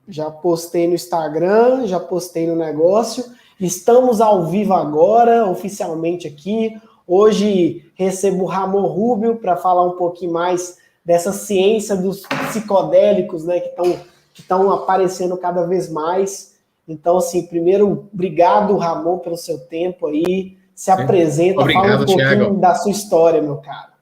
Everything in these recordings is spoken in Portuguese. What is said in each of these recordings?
Já postei no Instagram, já postei no negócio. Estamos ao vivo agora, oficialmente aqui. Hoje recebo o Ramon Rubio para falar um pouquinho mais dessa ciência dos psicodélicos, né, que estão aparecendo cada vez mais. Então, assim, primeiro, obrigado, Ramon, pelo seu tempo aí. Se apresenta, Obrigado, fala um pouquinho Thiago. da sua história, meu caro.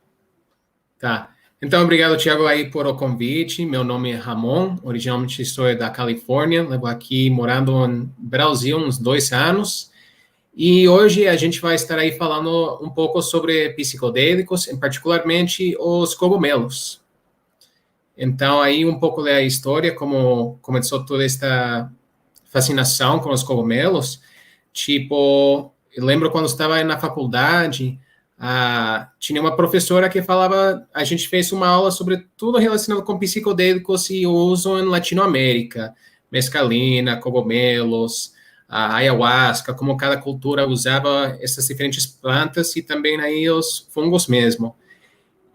Tá. Então, obrigado, Thiago, aí por o convite. Meu nome é Ramon, originalmente estou da Califórnia, levo aqui morando no Brasil uns 2 anos. E hoje a gente vai estar aí falando um pouco sobre psicodélicos, particularmente os cogumelos. Então, aí um pouco da história, como começou toda esta fascinação com os cogumelos. Tipo, eu lembro quando estava na faculdade, tinha uma professora que falava, a gente fez uma aula sobre tudo relacionado com psicodélicos e o uso em Latinoamérica, mescalina, cogumelos, a ayahuasca, como cada cultura usava essas diferentes plantas e também aí os fungos mesmo.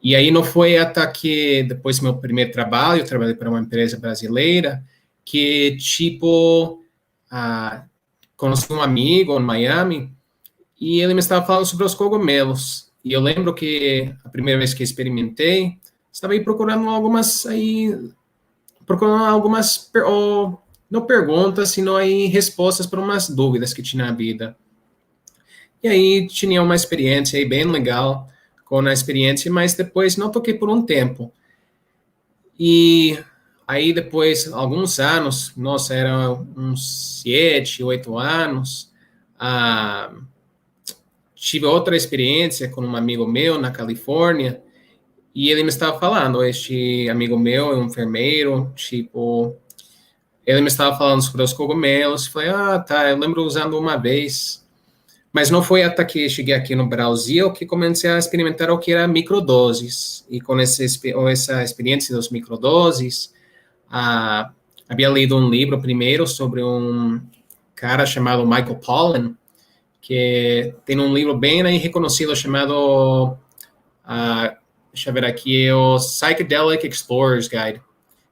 E aí não foi até que, depois do meu primeiro trabalho, eu trabalhei para uma empresa brasileira, que, tipo, conheci um amigo em Miami, e ele me estava falando sobre os cogumelos. E eu lembro que a primeira vez que experimentei, estava aí procurando algumas, não perguntas, sino aí respostas para umas dúvidas que tinha na vida. E aí tinha uma experiência aí bem legal com a experiência, mas depois não toquei por um tempo. E aí depois, alguns anos, nossa, era uns 7, 8 anos, tive outra experiência com um amigo meu na Califórnia, e ele me estava falando, este amigo meu é um enfermeiro, tipo, ele me estava falando sobre os cogumelos, falei, tá, eu lembro usando uma vez, mas não foi até que cheguei aqui no Brasil que comecei a experimentar o que era microdoses, e com essa experiência das microdoses, havia lido um livro primeiro sobre um cara chamado Michael Pollan, que tem um livro bem aí reconhecido chamado, deixa eu ver aqui, é o Psychedelic Explorer's Guide.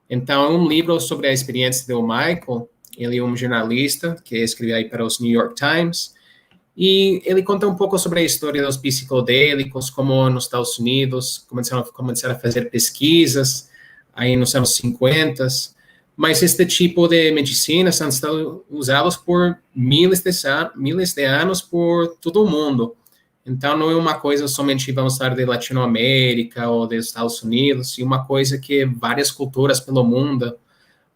Então, é um livro sobre a experiência do Michael. Ele é um jornalista que escreve aí para os New York Times, e ele conta um pouco sobre a história dos psicodélicos, como nos Estados Unidos começaram a fazer pesquisas aí nos anos 50, mas este tipo de medicinas são estado usados por miles de anos por todo o mundo. Então, não é uma coisa somente, vamos falar, de Latinoamérica ou dos Estados Unidos, é uma coisa que várias culturas pelo mundo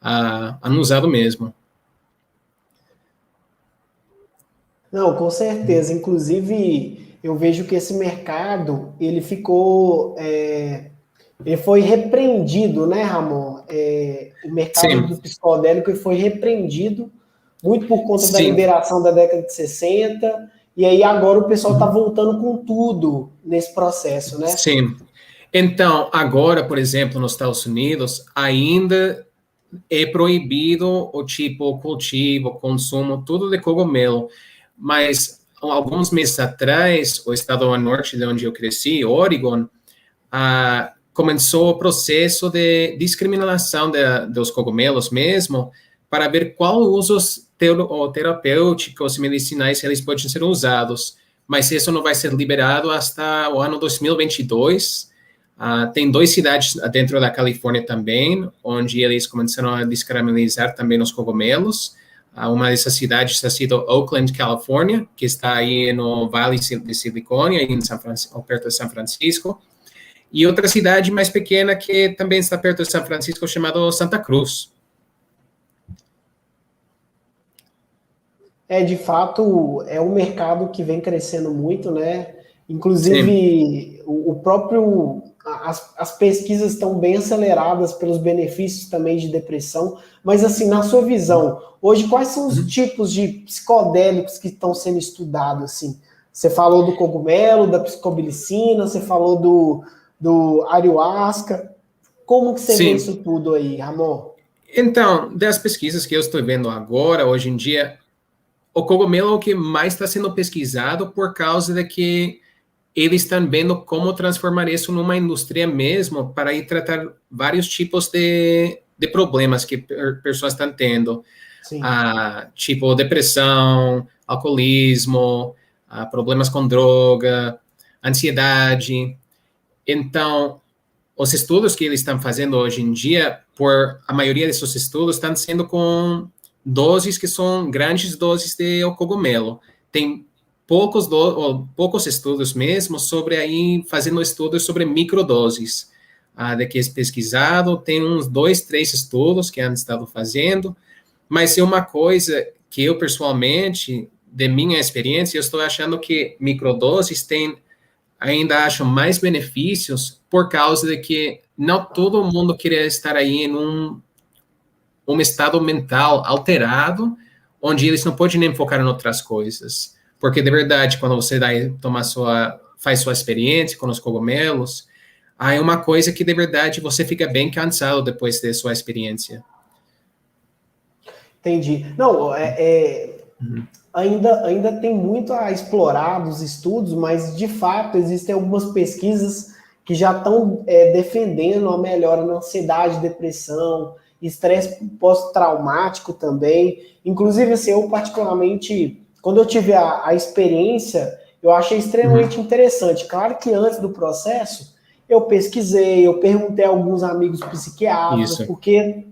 han usado mesmo. Não, com certeza. Inclusive, eu vejo que esse mercado, ele ficou, ele foi repreendido, né, Ramon? O mercado Sim, do psicodélico ele foi repreendido muito por conta da sim. liberação da década de 60, e aí agora o pessoal está voltando com tudo nesse processo, né? Sim. Então, agora, por exemplo, nos Estados Unidos, ainda é proibido o cultivo, o consumo, tudo de cogumelo. Mas alguns meses atrás, o estado do norte de onde eu cresci, Oregon, começou o processo de discriminação dos cogumelos mesmo, para ver qual usos terapêuticos e medicinais eles podem ser usados. Mas isso não vai ser liberado hasta o ano 2022. Tem 2 cidades dentro da Califórnia também, onde eles começaram a descriminalizar também os cogumelos. Uma dessas cidades está sido Oakland, Califórnia, que está aí no Vale de Silicon, aí perto de São Francisco. E outra cidade mais pequena que também está perto de São Francisco, chamada Santa Cruz. De fato, é um mercado que vem crescendo muito, né? Sim, Inclusive, o próprio. As pesquisas estão bem aceleradas pelos benefícios também de depressão. Mas, assim, na sua visão, hoje, quais são os tipos de psicodélicos que estão sendo estudados? Assim? Você falou do cogumelo, da psicobilicina, você falou do ayahuasca. Como que você vê sim. isso tudo aí, Ramon? Então, das pesquisas que eu estou vendo agora, hoje em dia, o cogumelo é o que mais está sendo pesquisado por causa de que eles estão vendo como transformar isso numa indústria mesmo para ir tratar vários tipos de problemas que pessoas estão tendo, Sim. tipo depressão, alcoolismo, problemas com droga, ansiedade. Então, os estudos que eles estão fazendo hoje em dia, por a maioria desses estudos, estão sendo com doses que são grandes doses de cogumelo. Tem poucos estudos mesmo sobre aí, fazendo estudos sobre microdoses. De que é pesquisado, tem uns 2, 3 estudos que han estado fazendo, mas é uma coisa que eu, pessoalmente, de minha experiência, eu estou achando que microdoses têm ainda acham mais benefícios por causa de que não todo mundo queria estar aí em um estado mental alterado, onde eles não podem nem focar em outras coisas. Porque, de verdade, quando você faz sua experiência com os cogumelos, é uma coisa que, de verdade, você fica bem cansado depois de sua experiência. Entendi. Não, ainda tem muito a explorar dos estudos, mas, de fato, existem algumas pesquisas que já estão defendendo a melhora na ansiedade, depressão, estresse pós-traumático também. Inclusive, assim, eu particularmente, quando eu tive a experiência, eu achei extremamente interessante. Claro que antes do processo, eu pesquisei, eu perguntei a alguns amigos psiquiatras, porque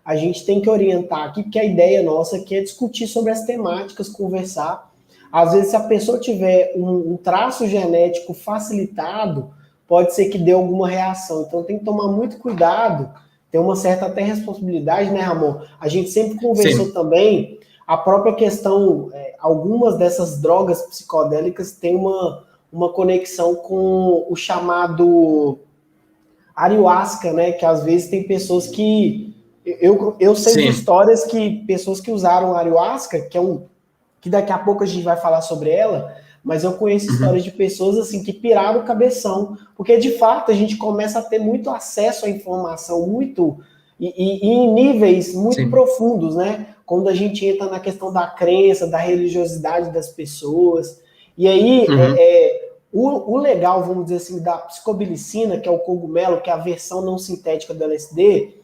a gente tem que orientar aqui, porque a ideia nossa aqui é discutir sobre as temáticas, conversar. Às vezes, se a pessoa tiver um traço genético facilitado, pode ser que dê alguma reação. Então, tem que tomar muito cuidado, tem uma certa até responsabilidade, né, Ramon? A gente sempre conversou também, a própria questão, algumas dessas drogas psicodélicas têm uma conexão com o chamado ayahuasca, né? Que às vezes tem pessoas que... Eu sei de histórias que pessoas que usaram ayahuasca, que daqui a pouco a gente vai falar sobre ela, mas eu conheço histórias de pessoas assim que piraram o cabeção, porque de fato a gente começa a ter muito acesso à informação e em níveis muito profundos, né? Quando a gente entra na questão da crença, da religiosidade das pessoas. E aí, o legal, vamos dizer assim, da psicobilicina, que é o cogumelo, que é a versão não sintética do LSD,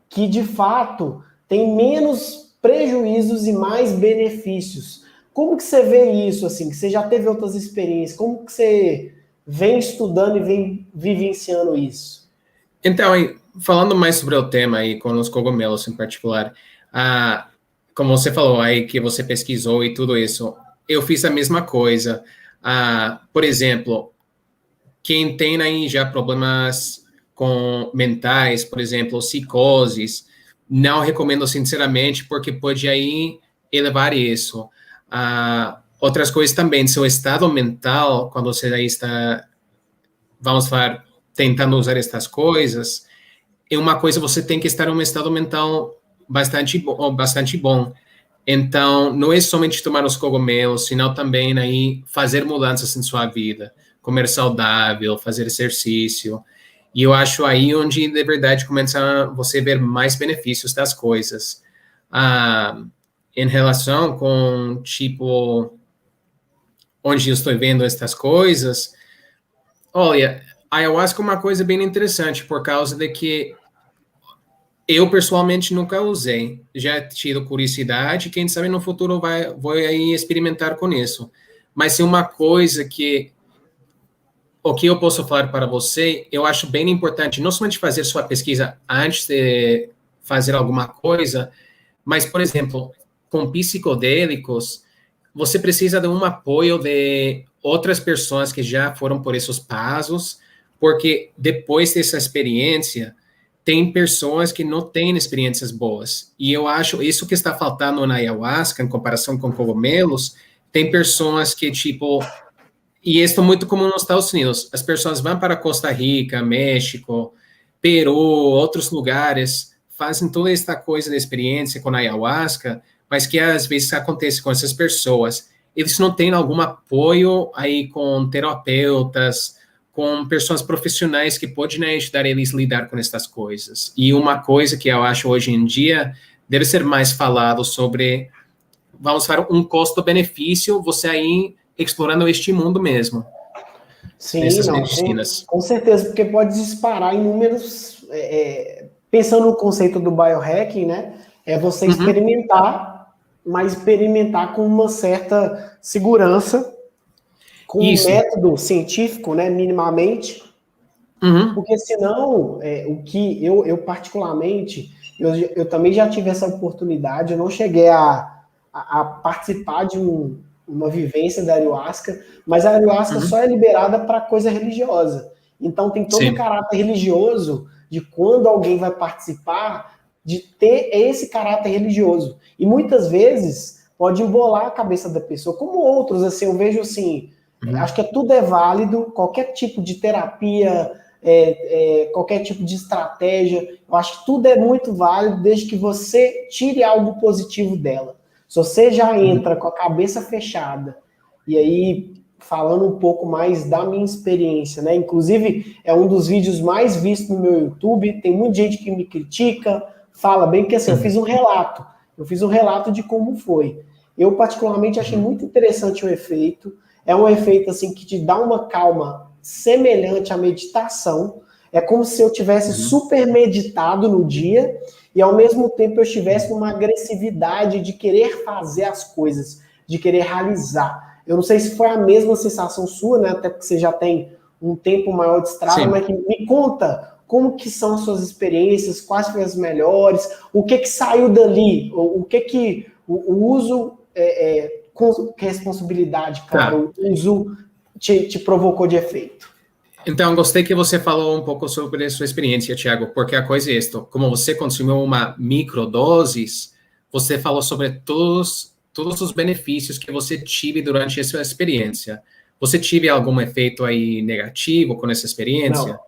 que de fato tem menos prejuízos e mais benefícios. Como que você vê isso, assim, que você já teve outras experiências, como que você vem estudando e vem vivenciando isso? Então, falando mais sobre o tema aí, com os cogumelos em particular, como você falou aí, que você pesquisou e tudo isso, eu fiz a mesma coisa. Por exemplo, quem tem aí já problemas mentais, por exemplo, psicoses, não recomendo sinceramente, porque pode aí elevar isso. Outras coisas também, seu estado mental, quando você aí está, vamos falar, tentando usar estas coisas, é uma coisa, você tem que estar em um estado mental bastante bom. Então, não é somente tomar os cogumelos, senão também aí fazer mudanças em sua vida, comer saudável, fazer exercício. E eu acho aí onde, de verdade, começa você ver mais benefícios das coisas. Em relação com, tipo, onde eu estou vendo estas coisas, olha, a ayahuasca é uma coisa bem interessante, por causa de que eu, pessoalmente, nunca usei. Já tive curiosidade, quem sabe no futuro vou aí experimentar com isso. Mas é uma coisa que o que eu posso falar para você, eu acho bem importante, não somente fazer sua pesquisa antes de fazer alguma coisa, mas, por exemplo, com psicodélicos, você precisa de um apoio de outras pessoas que já foram por esses passos, porque depois dessa experiência, tem pessoas que não têm experiências boas. E eu acho isso que está faltando na ayahuasca, em comparação com cogumelos, tem pessoas que, tipo... E isso é muito comum nos Estados Unidos. As pessoas vão para Costa Rica, México, Peru, outros lugares, fazem toda esta coisa de experiência com a ayahuasca, mas que às vezes acontece com essas pessoas. Eles não têm algum apoio aí com terapeutas, com pessoas profissionais que podem ajudar eles a lidar com essas coisas. E uma coisa que eu acho hoje em dia deve ser mais falado sobre, vamos falar, um custo-benefício, você aí explorando este mundo mesmo. Sim, não, com certeza, porque pode disparar inúmeros pensando no conceito do biohacking, né? É você experimentar, mas experimentar com uma certa segurança, com um Isso. método científico, né? Minimamente, porque senão, o que eu particularmente, eu também já tive essa oportunidade, eu não cheguei a participar de uma vivência da ayahuasca, mas a ayahuasca só é liberada para coisa religiosa. Então tem todo o Sim. caráter religioso de quando alguém vai participar, de ter esse caráter religioso. E muitas vezes pode embolar a cabeça da pessoa, como outros, assim, eu vejo assim, acho que tudo é válido, qualquer tipo de terapia, qualquer tipo de estratégia, eu acho que tudo é muito válido desde que você tire algo positivo dela. Se você já entra com a cabeça fechada, e aí falando um pouco mais da minha experiência, né? Inclusive, é um dos vídeos mais vistos no meu YouTube, tem muita gente que me critica, fala bem que assim, eu fiz um relato de como foi. Eu particularmente achei muito interessante o efeito, é um efeito assim que te dá uma calma semelhante à meditação. É como se eu tivesse super meditado no dia e ao mesmo tempo eu estivesse numa agressividade de querer fazer as coisas, de querer realizar. Eu não sei se foi a mesma sensação sua, né? Até porque você já tem um tempo maior de estrada, Sim. mas me conta como que são as suas experiências, quais foram as melhores, o que saiu dali, o que o uso com responsabilidade, Tá. claro, o uso te provocou de efeito. Então, gostei que você falou um pouco sobre a sua experiência, Thiago, porque a coisa é esta, como você consumiu uma microdoses, você falou sobre todos os benefícios que você tive durante essa experiência. Você tive algum efeito aí negativo com essa experiência?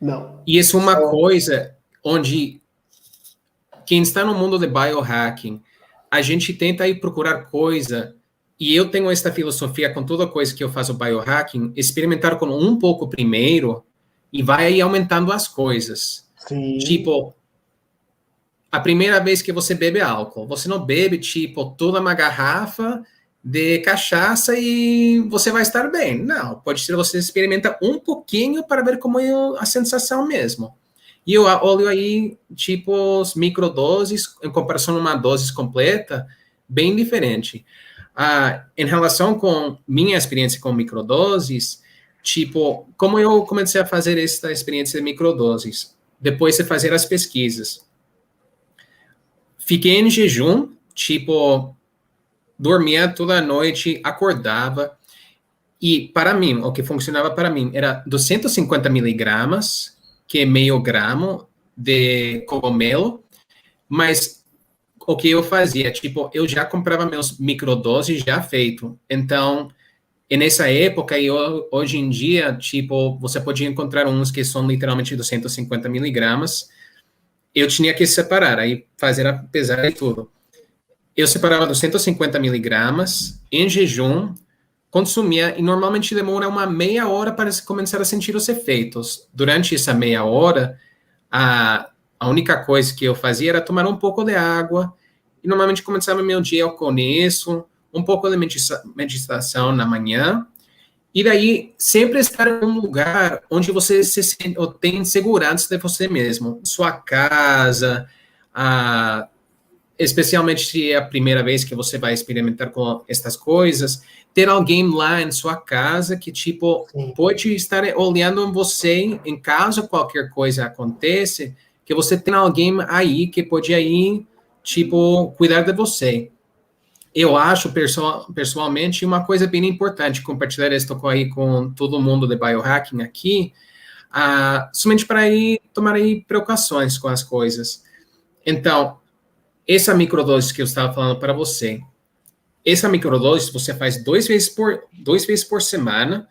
Não, não. E isso é uma Só, coisa onde quem está no mundo de biohacking, a gente tenta aí procurar coisa, e eu tenho esta filosofia com toda coisa que eu faço biohacking, experimentar com um pouco primeiro e vai aí aumentando as coisas. sim. Tipo, a primeira vez que você bebe álcool, você não bebe, tipo, toda uma garrafa de cachaça e você vai estar bem. Não, pode ser você experimenta um pouquinho para ver como é a sensação mesmo. E eu olho aí, tipo, microdoses, em comparação a uma dose completa, bem diferente. Em relação com minha experiência com microdoses, tipo, como eu comecei a fazer essa experiência de microdoses? Depois de fazer as pesquisas. Fiquei em jejum, tipo, dormia toda noite, acordava, e para mim, o que funcionava para mim era 250 miligramas, que é meio gramo de cogumelo, mas o que eu fazia, tipo, eu já comprava meus microdoses já feito. Então, e nessa época e hoje em dia, tipo, você pode encontrar uns que são literalmente 250 miligramas. Eu tinha que separar, aí fazer apesar de tudo. Eu separava 250 miligramas em jejum, consumia e normalmente demora uma meia hora para começar a sentir os efeitos. Durante essa meia hora, a única coisa que eu fazia era tomar um pouco de água e normalmente começava meu dia com isso, um pouco de meditação na manhã e daí sempre estar em um lugar onde você tem segurança de você mesmo, sua casa, a especialmente se é a primeira vez que você vai experimentar com essas coisas, ter alguém lá em sua casa que, tipo, Sim. pode estar olhando você em caso qualquer coisa aconteça, que você tem alguém aí que pode aí, tipo, cuidar de você. Eu acho, pessoalmente, uma coisa bem importante compartilhar isso aí com todo mundo de biohacking aqui, somente para aí tomar aí precauções com as coisas. Então, essa microdose que eu estava falando para você, essa microdose você faz duas vezes por semana,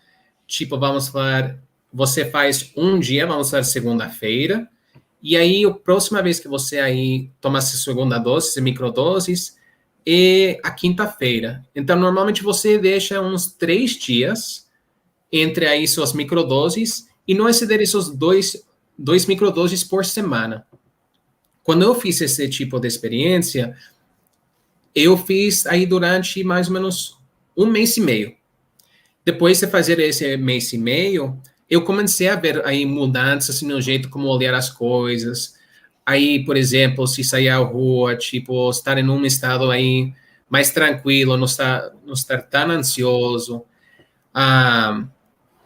tipo, vamos falar, você faz um dia, vamos falar segunda-feira, e aí a próxima vez que você aí toma essa segunda dose, microdoses, é a quinta-feira. Então, normalmente você deixa uns 3 dias entre aí suas microdoses e não exceder esses dois microdoses por semana. Quando eu fiz esse tipo de experiência, eu fiz aí durante mais ou menos um mês e meio. Depois de fazer esse mês e meio, eu comecei a ver aí mudanças assim, no jeito como olhar as coisas. aí, por exemplo, se sair à rua, tipo, estar em um estado aí mais tranquilo, não estar tão ansioso.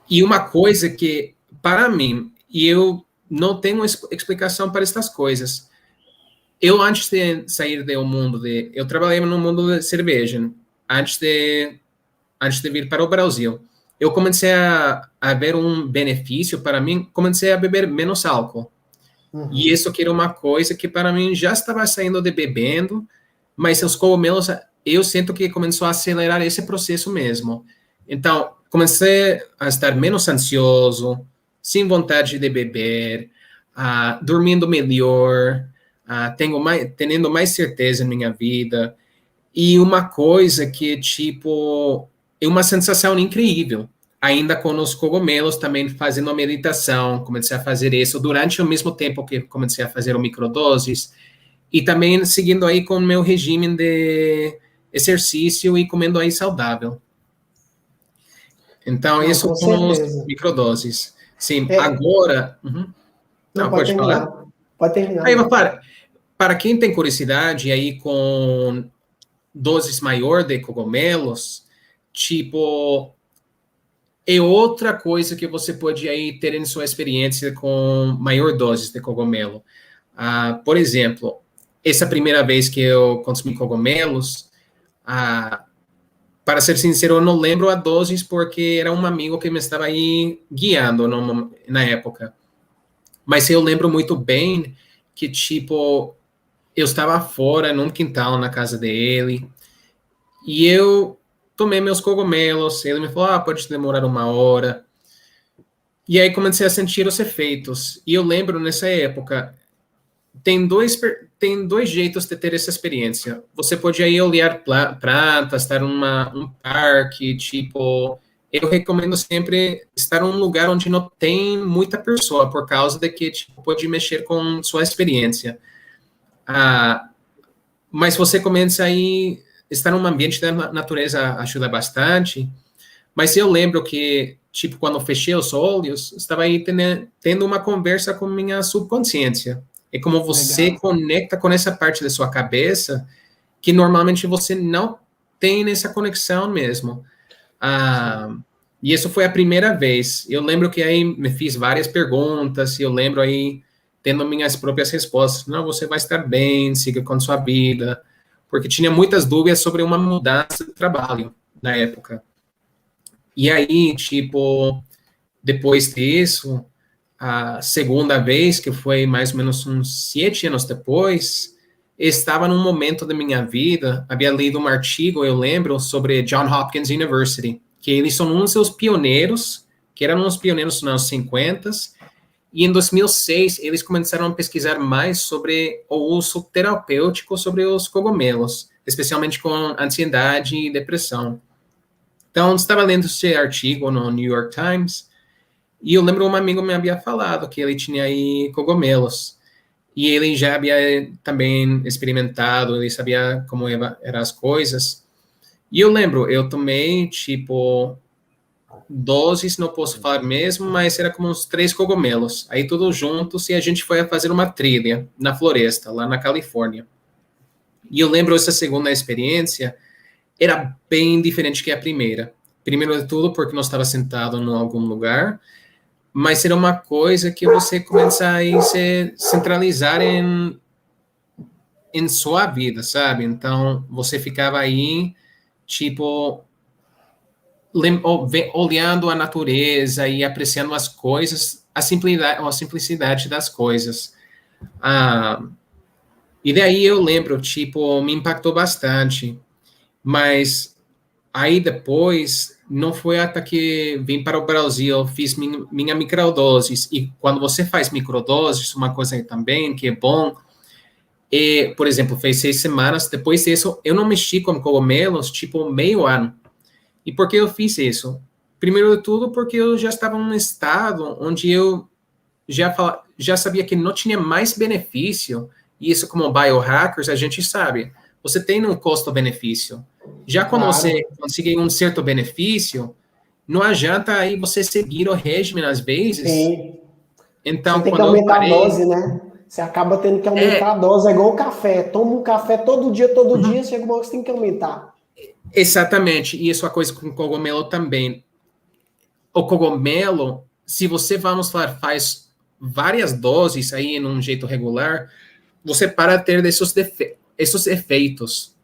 E uma coisa que, para mim, e eu não tenho explicação para estas coisas, eu antes de sair do mundo eu trabalhei no mundo de cerveja, antes de vir para o Brasil. Eu comecei a ver um benefício para mim, comecei a beber menos álcool. E isso que era uma coisa que para mim já estava saindo de bebendo, mas os cogumelos, eu sinto que começou a acelerar esse processo mesmo. Então, comecei a estar menos ansioso, sem vontade de beber, dormindo melhor, tendo mais certeza em minha vida. E uma coisa que, tipo, é uma sensação incrível. Ainda com os cogumelos, também fazendo a meditação, comecei a fazer isso durante o mesmo tempo que comecei a fazer o microdoses, e também seguindo aí com o meu regime de exercício e comendo aí saudável. Então, Não, isso com com os certeza. microdoses. Sim, agora... Não, Não, pode pode falar. terminar. Pode terminar. Aí, para quem tem curiosidade aí com doses maior de cogumelos, tipo, é outra coisa que você pode aí ter em sua experiência com maior doses de cogumelo. Por exemplo, essa primeira vez que eu consumi cogumelos, para ser sincero, eu não lembro a doses porque era um amigo que me estava aí guiando na época. Mas eu lembro muito bem que, tipo, eu estava fora, num quintal, na casa dele, e eu tomei meus cogumelos, ele me falou, pode demorar 1 hora. E aí comecei a sentir os efeitos. E eu lembro, nessa época, tem dois jeitos de ter essa experiência. Você pode aí olhar plantas, estar um parque, tipo... Eu recomendo sempre estar em um lugar onde não tem muita pessoa, por causa de que tipo, pode mexer com sua experiência. Mas você começa aí estar num ambiente da natureza ajuda bastante. Mas eu lembro que, tipo, quando fechei os olhos, estava aí tendo uma conversa com minha subconsciência. É como você conecta com essa parte da sua cabeça que normalmente você não tem essa conexão mesmo. E isso foi a primeira vez. Eu lembro que aí me fiz várias perguntas, e eu lembro aí tendo minhas próprias respostas. Não, você vai estar bem, siga com sua vida. Porque tinha muitas dúvidas sobre uma mudança de trabalho na época. E aí, tipo, depois disso, a segunda vez, que foi mais ou menos uns 7 anos depois, estava num momento da minha vida, havia lido um artigo, eu lembro, sobre John Hopkins University, que eles são uns dos pioneiros, que eram uns pioneiros nos anos 50, e em 2006 eles começaram a pesquisar mais sobre o uso terapêutico sobre os cogumelos, especialmente com ansiedade e depressão. Então, eu estava lendo esse artigo no New York Times, e eu lembro um amigo me havia falado que ele tinha aí cogumelos, e ele já havia também experimentado, ele sabia como eram as coisas. E eu lembro, eu tomei, tipo, doses, não posso falar mesmo, mas era como uns 3 cogumelos. Aí todos juntos, e a gente foi a fazer uma trilha na floresta, lá na Califórnia. E eu lembro essa segunda experiência, era bem diferente que a primeira. Primeiro de tudo, porque não estava sentado em algum lugar, mas era uma coisa que você começa a se centralizar em sua vida, sabe? Então, você ficava aí, tipo, olhando a natureza e apreciando as coisas, a simplicidade das coisas. E daí eu lembro, tipo, me impactou bastante. Mas aí depois, não foi até que vim para o Brasil, fiz minha microdoses. E quando você faz microdoses, uma coisa também que é bom, por exemplo, fez 6 semanas, depois disso, eu não mexi com cogumelos, tipo, meio ano. E por que eu fiz isso? Primeiro de tudo, porque eu já estava num estado onde eu já sabia que não tinha mais benefício, e isso como biohackers, a gente sabe, você tem um custo-benefício. Já quando você conseguir um certo benefício, não adianta aí você seguir o regime às vezes. Sim. Então, você tem que quando eu aumentar parei... a dose, né? Você acaba tendo que aumentar a dose, é igual o café. Toma um café todo dia, chega uma hora que você tem que aumentar. Exatamente, e isso é uma coisa com cogumelo também. O cogumelo, se você, vamos falar, faz várias doses aí em um jeito regular, você para de ter esses efeitos.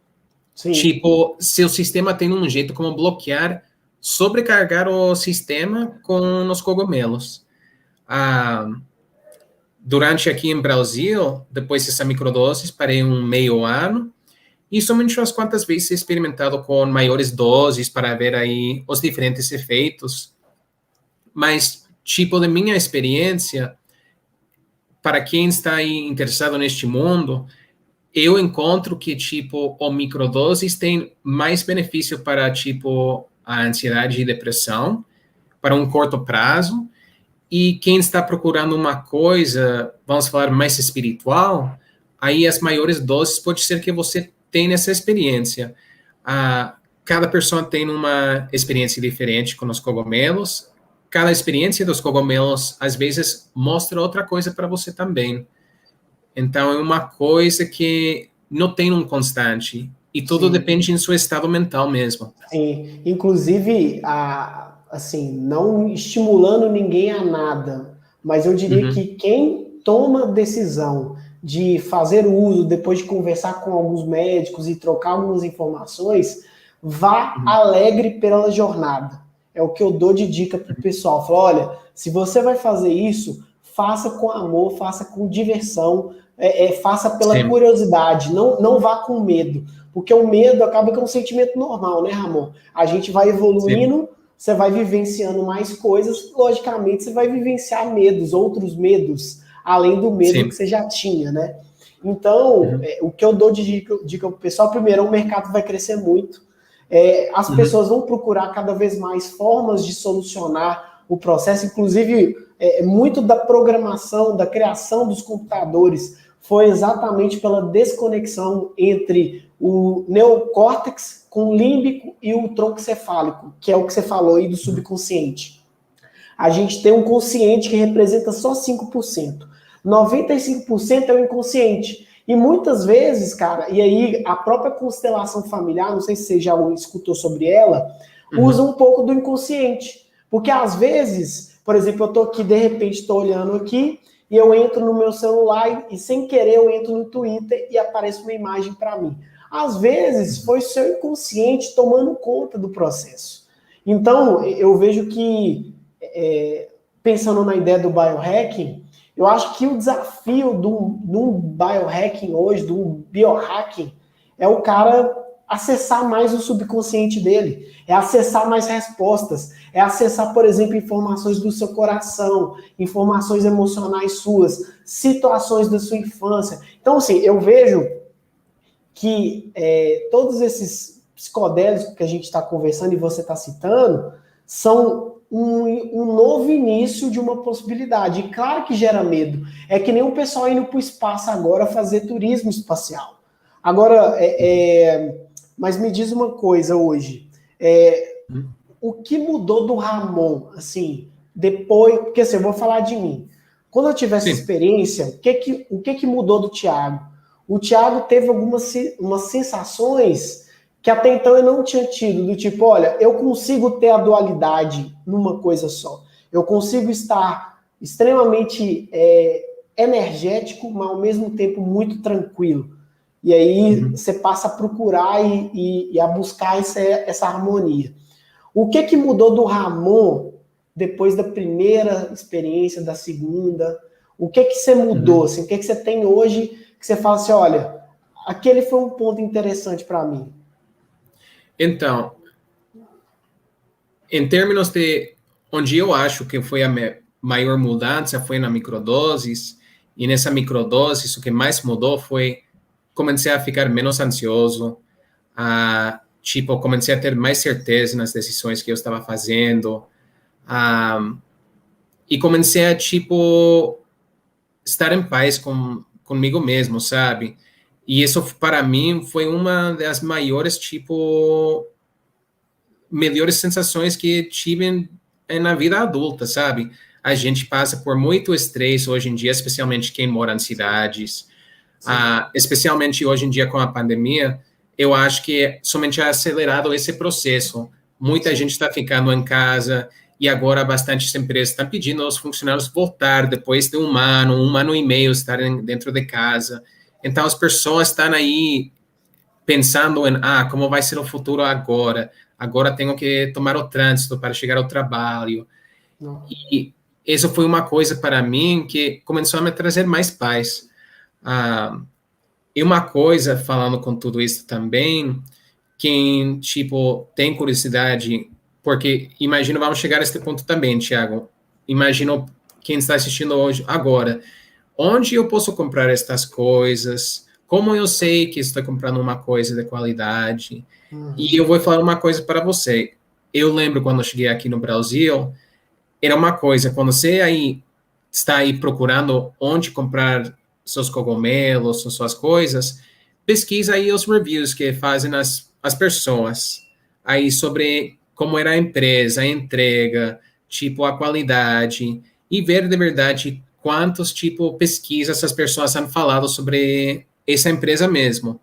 Sim. Tipo, seu sistema tem um jeito como bloquear, sobrecargar o sistema com os cogumelos. Durante aqui em Brasil, depois dessa microdose, parei meio ano, e somente umas quantas vezes experimentado com maiores doses para ver aí os diferentes efeitos. Mas, tipo, de minha experiência, para quem está aí interessado neste mundo, eu encontro que, tipo, o microdoses tem mais benefício para, tipo, a ansiedade e depressão, para um curto prazo, e quem está procurando uma coisa, vamos falar, mais espiritual, aí as maiores doses pode ser que você tenha essa experiência. Cada pessoa tem uma experiência diferente com os cogumelos, cada experiência dos cogumelos, às vezes, mostra outra coisa para você também. Então, é uma coisa que não tem um constante. E tudo depende do seu estado mental mesmo. Sim. Inclusive, assim, não estimulando ninguém a nada, mas eu diria que quem toma decisão de fazer uso, depois de conversar com alguns médicos e trocar algumas informações, vá alegre pela jornada. É o que eu dou de dica para o pessoal. Falo, olha, se você vai fazer isso, faça com amor, faça com diversão, faça pela curiosidade, não vá com medo. Porque o medo acaba que é um sentimento normal, né, Ramon? A gente vai evoluindo, você vai vivenciando mais coisas, logicamente você vai vivenciar medos, outros medos, além do medo que você já tinha, né? Então, o que eu dou de dica pro pessoal, primeiro, o mercado vai crescer muito, as pessoas vão procurar cada vez mais formas de solucionar o processo, inclusive, muito da programação, da criação dos computadores foi exatamente pela desconexão entre o neocórtex com o límbico e o tronco cefálico, que é o que você falou aí do subconsciente. A gente tem um consciente que representa só 5%. 95% é o inconsciente. E muitas vezes, cara, e aí a própria constelação familiar, não sei se você já escutou sobre ela, usa um pouco do inconsciente. Porque às vezes, por exemplo, eu tô aqui, de repente, estou olhando aqui, e eu entro no meu celular e sem querer eu entro no Twitter e aparece uma imagem para mim. Às vezes foi seu inconsciente tomando conta do processo. Então, eu vejo que, pensando na ideia do biohacking, eu acho que o desafio do biohacking hoje, do biohacking, é o cara acessar mais o subconsciente dele, é acessar mais respostas, é acessar, por exemplo, informações do seu coração, informações emocionais suas, situações da sua infância. Então, assim, eu vejo que todos esses psicodélicos que a gente está conversando e você está citando são um novo início de uma possibilidade. E claro que gera medo. É que nem o pessoal indo para o espaço agora fazer turismo espacial. Agora, mas me diz uma coisa hoje. O que mudou do Ramon, assim, depois... Porque assim, eu vou falar de mim. Quando eu tive essa experiência, o que mudou do Thiago? O Thiago teve umas sensações que até então eu não tinha tido, do tipo, olha, eu consigo ter a dualidade numa coisa só. Eu consigo estar extremamente energético, mas ao mesmo tempo muito tranquilo. E aí você passa a procurar e a buscar essa harmonia. O que mudou do Ramon depois da primeira experiência, da segunda? O que você mudou? Assim, o que você tem hoje que você fala assim, olha, aquele foi um ponto interessante para mim? Então, em termos de onde eu acho que foi a maior mudança foi na microdoses, e nessa microdose o que mais mudou foi comecei a ficar menos ansioso, tipo, comecei a ter mais certeza nas decisões que eu estava fazendo, e comecei a, tipo, estar em paz comigo mesmo, sabe? E isso, para mim, foi uma das maiores, tipo, melhores sensações que tive na vida adulta, sabe? a gente passa por muito estresse hoje em dia, especialmente quem mora em cidades, especialmente hoje em dia com a pandemia, eu acho que somente ha acelerado esse processo. Muita gente está ficando em casa e agora bastante empresas estão pedindo aos funcionários voltar depois de um ano e meio estarem dentro de casa. Então, as pessoas estão aí pensando em, como vai ser o futuro agora? Agora tenho que tomar o trânsito para chegar ao trabalho. Não. E isso foi uma coisa para mim que começou a me trazer mais paz. E uma coisa, falando com tudo isso também, quem, tipo, tem curiosidade, porque imagino, vamos chegar a este ponto também, Thiago, imagino quem está assistindo hoje, agora, onde eu posso comprar estas coisas, como eu sei que estou comprando uma coisa de qualidade, e eu vou falar uma coisa para você, eu lembro quando eu cheguei aqui no Brasil, era uma coisa, quando você aí está aí procurando onde comprar seus cogumelos, suas coisas, pesquisa aí os reviews que fazem as pessoas aí sobre como era a empresa, a entrega, tipo, a qualidade, e ver de verdade quantos, tipo, pesquisas essas pessoas han falado sobre essa empresa mesmo.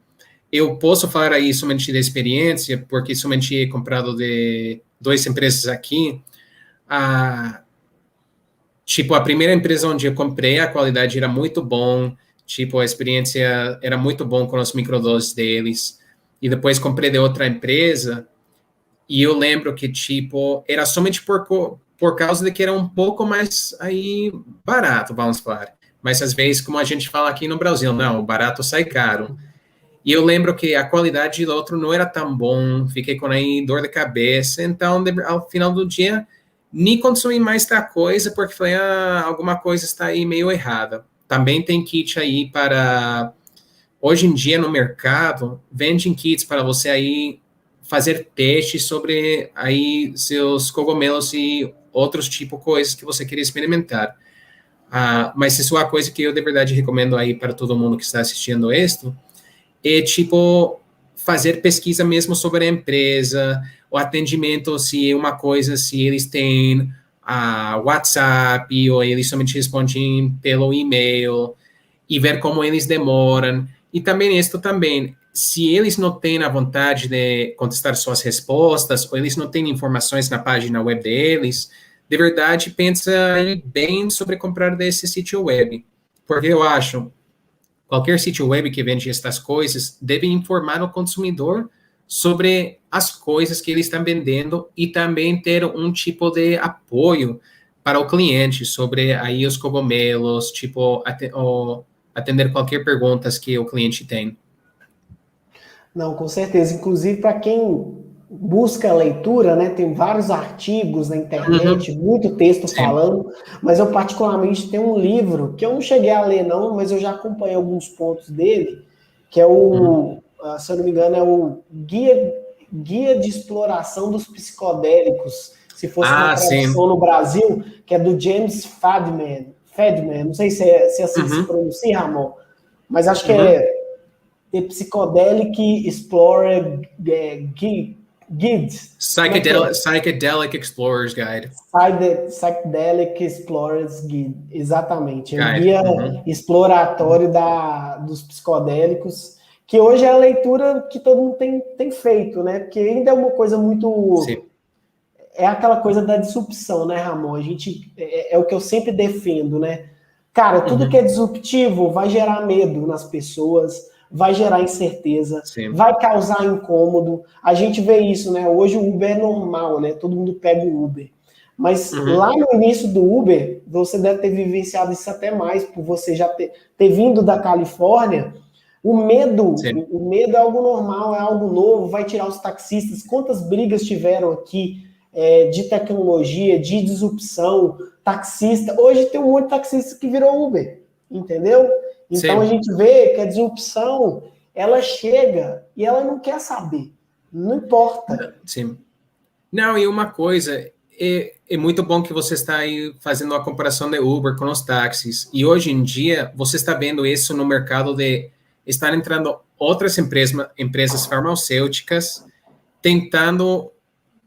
Eu posso falar aí somente da experiência, porque somente he comprado de 2 empresas aqui. Tipo, a primeira empresa onde eu comprei, a qualidade era muito bom, tipo, a experiência era muito bom com os microdoses deles. E depois comprei de outra empresa, e eu lembro que, tipo, era somente por causa de que era um pouco mais aí barato, vamos falar. Mas às vezes, como a gente fala aqui no Brasil, não, o barato sai caro. E eu lembro que a qualidade do outro não era tão bom, fiquei com aí dor de cabeça, então, ao final do dia, nem consumi mais da coisa, porque falei, alguma coisa está aí meio errada. Também tem kit aí para, hoje em dia no mercado, vendem kits para você aí fazer testes sobre aí seus cogumelos e outros tipos de coisas que você queria experimentar. Mas isso é uma coisa que eu de verdade recomendo aí para todo mundo que está assistindo isto, é tipo fazer pesquisa mesmo sobre a empresa, o atendimento, se é uma coisa, se eles têm WhatsApp ou eles somente respondem pelo e-mail e ver como eles demoram. E também isso também, se eles não têm a vontade de contestar suas respostas ou eles não têm informações na página web deles, de verdade, pensa bem sobre comprar desse sítio web. Porque eu acho qualquer sítio web que vende estas coisas deve informar o consumidor sobre as coisas que ele está vendendo e também ter um tipo de apoio para o cliente sobre aí os cogumelos, tipo, atender qualquer pergunta que o cliente tem. Não, com certeza. Inclusive, para quem busca leitura, né, tem vários artigos na internet, muito texto Sim. falando, mas eu particularmente tenho um livro que eu não cheguei a ler não, mas eu já acompanhei alguns pontos dele, que é se eu não me engano, é o Guia de Exploração dos Psicodélicos, se fosse uma tradução Sim. no Brasil, que é do James Fadman, não sei se assim se pronuncia, Ramon, mas acho que é The Psychedelic Explorer Guide. Psychedelic Explorer's Guide. Psychedelic Explorer's Guide, exatamente. É o Guide. guia exploratório dos psicodélicos, que hoje é a leitura que todo mundo tem feito, né? Porque ainda é uma coisa muito... Sim. É aquela coisa da disrupção, né, Ramon? A gente, é o que eu sempre defendo, né? Cara, tudo que é disruptivo vai gerar medo nas pessoas, vai gerar incerteza, Sim. vai causar incômodo. A gente vê isso, né? Hoje o Uber é normal, né? Todo mundo pega o Uber. Mas lá no início do Uber, você deve ter vivenciado isso até mais, por você já ter vindo da Califórnia. O medo é algo normal, é algo novo, vai tirar os taxistas. Quantas brigas tiveram aqui de tecnologia, de disrupção, taxista. Hoje tem um monte de taxista que virou Uber, entendeu? Então a gente vê que a disrupção, ela chega e ela não quer saber, não importa. Sim. Não, e uma coisa, é muito bom que você está aí fazendo a comparação de Uber com os táxis, e hoje em dia você está vendo isso no mercado de estar entrando outras empresas farmacêuticas, tentando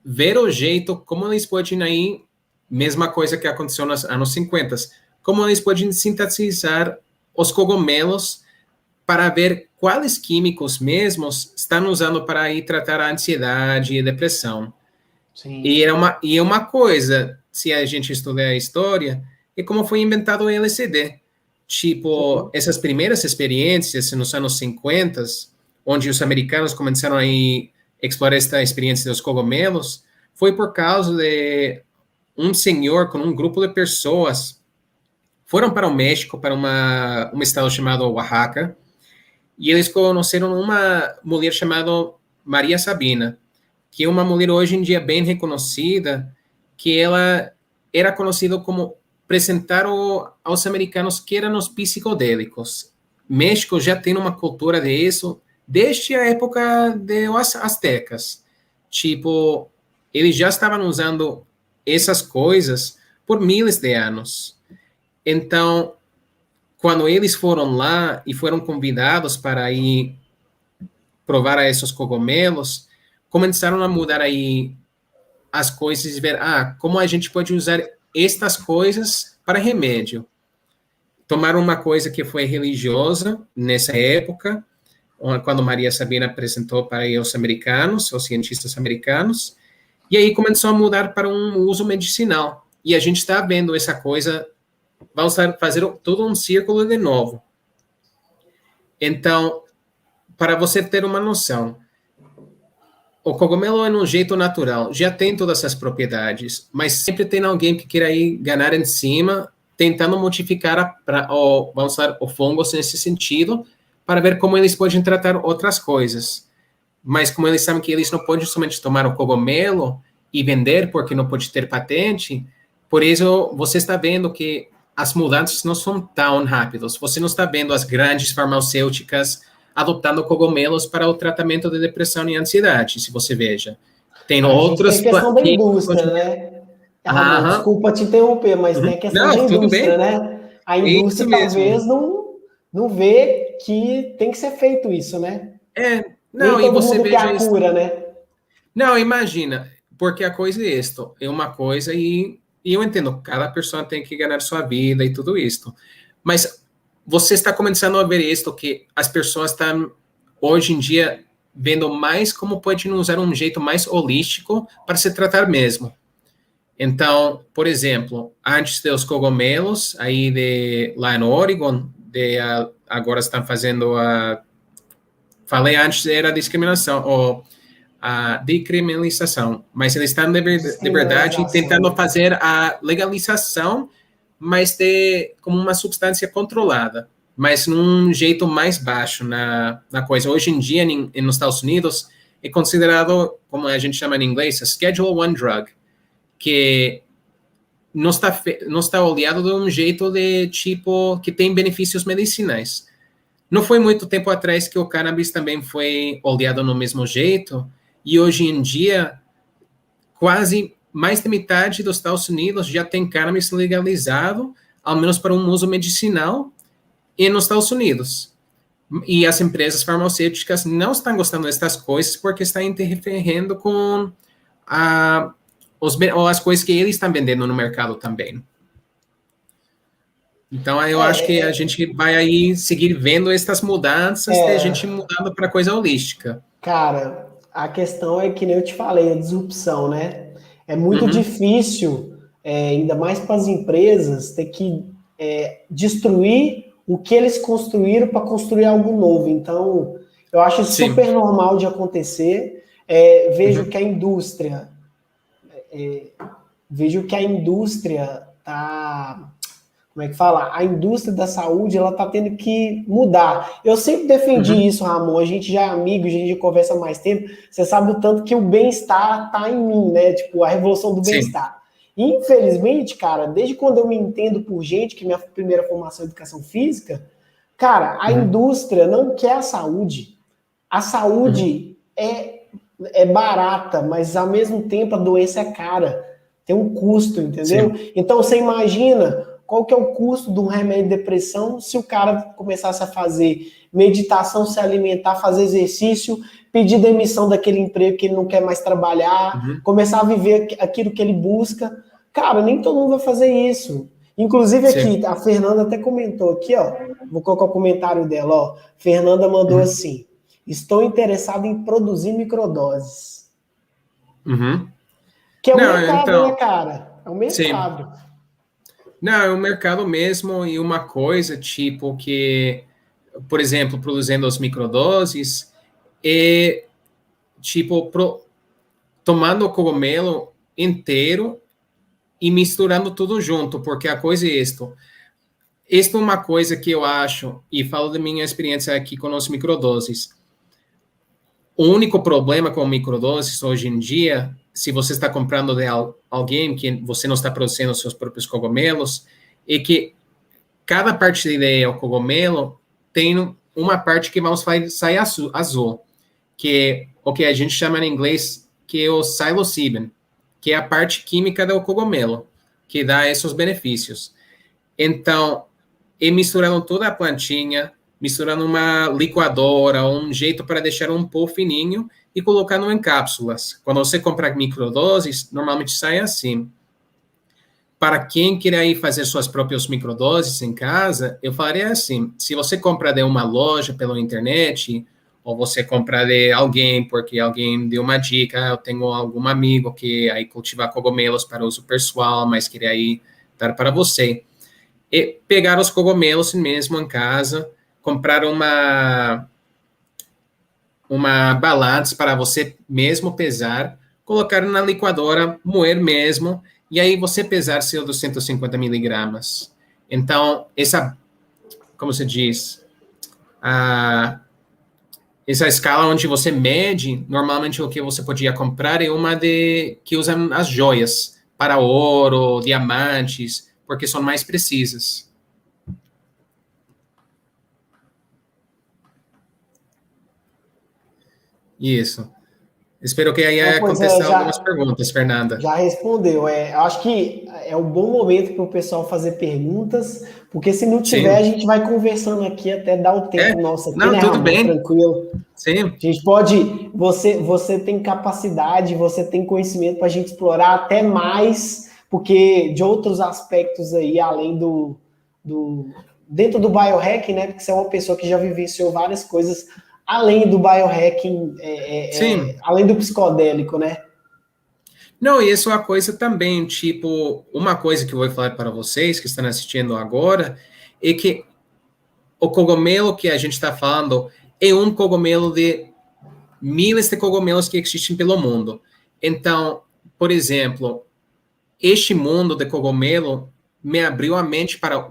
ver o jeito como eles podem aí mesma coisa que aconteceu nos anos 50. Como eles podem sintetizar os cogumelos para ver quais químicos mesmos estão usando para ir tratar a ansiedade e a depressão. Sim. E é uma coisa, se a gente estudar a história, é como foi inventado o LSD. Tipo, essas primeiras experiências nos anos 50, onde os americanos começaram a explorar esta experiência dos cogumelos, foi por causa de um senhor com um grupo de pessoas foram para o México, para um estado chamado Oaxaca, e eles conheceram uma mulher chamada Maria Sabina, que é uma mulher hoje em dia bem reconhecida, que ela era conhecida como apresentar aos americanos que eram os psicodélicos. México já tem uma cultura disso desde a época dos aztecas. Tipo, eles já estavam usando essas coisas por milhares de anos. Então, quando eles foram lá e foram convidados para ir provar esses cogumelos, começaram a mudar aí as coisas e ver, como a gente pode usar estas coisas para remédio. Tomaram uma coisa que foi religiosa nessa época, quando Maria Sabina apresentou para os americanos, os cientistas americanos, e aí começou a mudar para um uso medicinal. E a gente está vendo essa coisa, vamos fazer todo um círculo de novo. Então, para você ter uma noção, o cogumelo é um jeito natural, já tem todas essas propriedades, mas sempre tem alguém que queira ir ganhar em cima, tentando modificar vamos usar o fungo nesse sentido, para ver como eles podem tratar outras coisas. Mas como eles sabem que eles não podem somente tomar o cogumelo e vender, porque não pode ter patente, por isso você está vendo que as mudanças não são tão rápidas. Você não está vendo as grandes farmacêuticas adotando cogumelos para o tratamento de depressão e ansiedade, se você veja. Tem outras... Tem a questão da indústria, né? Ramon, desculpa te interromper, mas tem a questão da indústria, né? A indústria talvez não vê que tem que ser feito isso, né? Não, nem e você veja a isso. Cura, né? Não, imagina, porque a coisa é isto, é uma coisa e eu entendo, cada pessoa tem que ganhar sua vida e tudo isso, mas você está começando a ver isto, que as pessoas estão, hoje em dia, vendo mais como podem usar um jeito mais holístico para se tratar mesmo. Então, por exemplo, antes dos cogumelos, lá no Oregon, agora estão fazendo falei antes, era discriminação, ou a decriminalização, mas eles estão, de verdade, tentando fazer a legalização, mas como uma substância controlada, mas num jeito mais baixo na coisa. Hoje em dia, nos Estados Unidos, é considerado, como a gente chama em inglês, a Schedule I drug, que não está olhado de um jeito de tipo que tem benefícios medicinais. Não foi muito tempo atrás que o cannabis também foi olhado no mesmo jeito, e hoje em dia, quase mais da metade dos Estados Unidos já tem cannabis legalizado, ao menos para um uso medicinal, e nos Estados Unidos. E as empresas farmacêuticas não estão gostando dessas coisas porque estão interferindo com as coisas que eles estão vendendo no mercado também. Então, eu acho que a gente vai aí seguir vendo essas mudanças, de a gente mudando para coisa holística. Cara, a questão é que nem eu te falei, a disrupção, né? É muito difícil, ainda mais para as empresas, ter que destruir o que eles construíram para construir algo novo. Então, eu acho isso super normal de acontecer. Vejo que a indústria... vejo que a indústria está... Como é que fala? A indústria da saúde, ela tá tendo que mudar. Eu sempre defendi isso, Ramon. A gente já é amigo, a gente já conversa há mais tempo. Você sabe o tanto que o bem-estar tá em mim, né? Tipo, a revolução do bem-estar. Infelizmente, cara, desde quando eu me entendo por gente, que minha primeira formação é educação física, cara, a indústria não quer a saúde. A saúde é barata, mas ao mesmo tempo a doença é cara. Tem um custo, entendeu? Então, você imagina... Qual que é o custo de um remédio de depressão se o cara começasse a fazer meditação, se alimentar, fazer exercício, pedir demissão daquele emprego que ele não quer mais trabalhar, começar a viver aquilo que ele busca? Cara, nem todo mundo vai fazer isso. Inclusive Sim. aqui, a Fernanda até comentou aqui, ó. Vou colocar o comentário dela, ó. Fernanda mandou Uhum. assim: estou interessado em produzir microdoses. Uhum. Que é o Não, mercado, né, então, cara? É o sim. mercado. Não, é o mercado mesmo e uma coisa, tipo, que, por exemplo, produzindo as microdoses, é, tipo, tomando o cogumelo inteiro e misturando tudo junto, porque a coisa é isto. Isto é uma coisa que eu acho, e falo da minha experiência aqui com as microdoses. O único problema com microdoses hoje em dia, se você está comprando de alguém que você não está produzindo os seus próprios cogumelos, é que cada parte da ideia do cogumelo tem uma parte que vai sair azul, que é o que a gente chama em inglês que é o psilocybin, que é a parte química do cogumelo, que dá esses benefícios. Então, e misturando toda a plantinha, misturando uma liquadora, um jeito para deixar um pó fininho e colocando em cápsulas. Quando você compra microdoses, normalmente sai assim. Para quem quer aí fazer suas próprias microdoses em casa, eu falaria assim: se você compra de uma loja pela internet, ou você compra de alguém porque alguém deu uma dica, eu tenho algum amigo que aí cultiva cogumelos para uso pessoal, mas queria aí dar para você e pegar os cogumelos mesmo em casa, comprar uma balança para você mesmo pesar, colocar na liquadora, moer mesmo, e aí você pesar seu 250 miligramas. Então, essa, como se diz, a, essa escala onde você mede, normalmente o que você podia comprar é uma de que usa as joias para ouro, diamantes, porque são mais precisas. Isso. Espero que aí Não, pois é, aconteça algumas perguntas, Fernanda. já respondeu. Eu acho que é um bom momento para o pessoal fazer perguntas, porque se não tiver, a Sim. gente vai conversando aqui até dar o É? tempo nosso aqui, Não, né, tudo Ramon? bem. Tranquilo. Sim. A gente pode, você tem capacidade, você tem conhecimento para a gente explorar até mais, porque de outros aspectos aí, além dentro do biohacking, né? Porque você é uma pessoa que já vivenciou várias coisas além do biohacking, Sim. além do psicodélico, né? Não, e isso é uma coisa também, tipo, uma coisa que eu vou falar para vocês que estão assistindo agora é que o cogumelo que a gente está falando é um cogumelo de milhares de cogumelos que existem pelo mundo. Então, por exemplo, este mundo de cogumelo me abriu a mente para